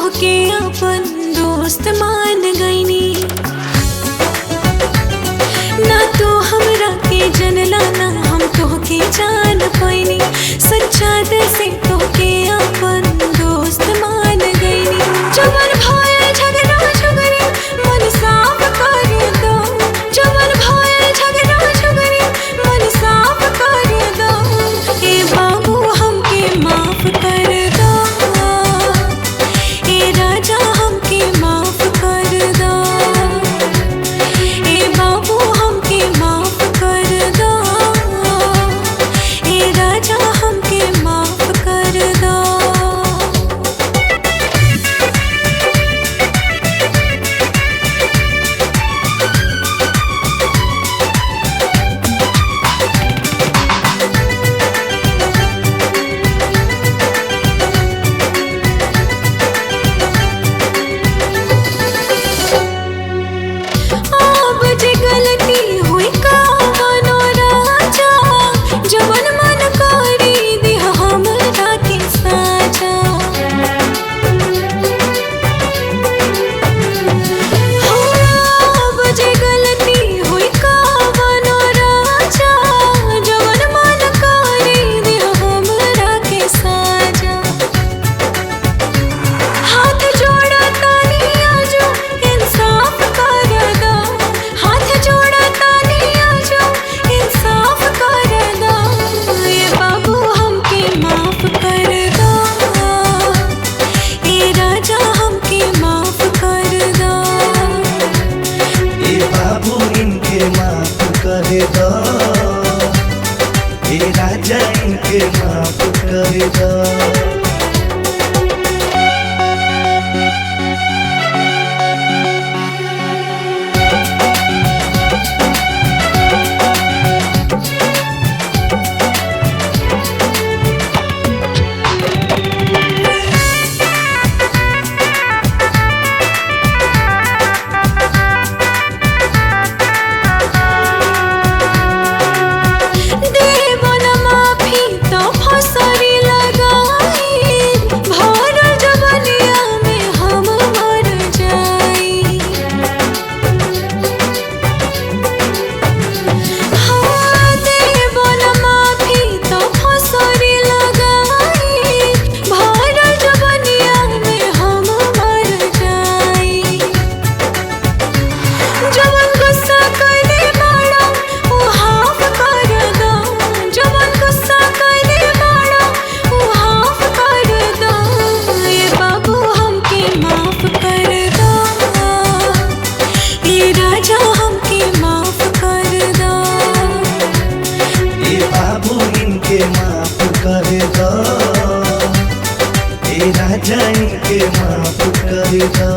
तोहके अपन दोस्त मान गईनी। ना तो हमरा के जनला ना हम तोहके जान पाइनी। सच्चा दिल से तोहके अपन दोस्त मान गईनी। जवन भइल झगड़ा झगड़ी मन साफ कर दो। जवन भइल झगड़ा झगड़ी मन साफ कर दो। ए बाबू हमके माफ कर दो। ए राजा हमके माफ कर दो। ए बाबू हमके माफ कर दो। ए राजा हमके माफ कर दो। अब जे गलती हुई कावनो राजा। जवन मन करी दिह हमरा के साजा। अब जे गलती हुई कावनो राजा। जवन मन करी दिह हमरा के साजा। हाथ जोड़ा तानी आजो इंसाफ कर दो। हाथ जोड़ा तानी आजो इंसाफ कर दो। ए बाबू हमके माफ कर दो। ए राजा हमके माफ कर दो। ए बाबू इनके माफ कर दो। ए राजा इनके माफ कर दो। देबो न माफी तो फसरी लगाई। भरल जवनिया में हम मर जाई। हाँ देबो न माफी तो फसरी लगाई। भरल जवनिया में हम मर जाई। जवन गुस्सा कइले बाड़ा उ हाफ कर दो। जवन गुस्सा कइले बाड़ा उ हाफ कर दो। ए बाबू हमके माफ कर दो। ए राजा हमके माफ कर दो। ए बाबू इनके माफ कर दो। ए राजा इनके माफ कर दो।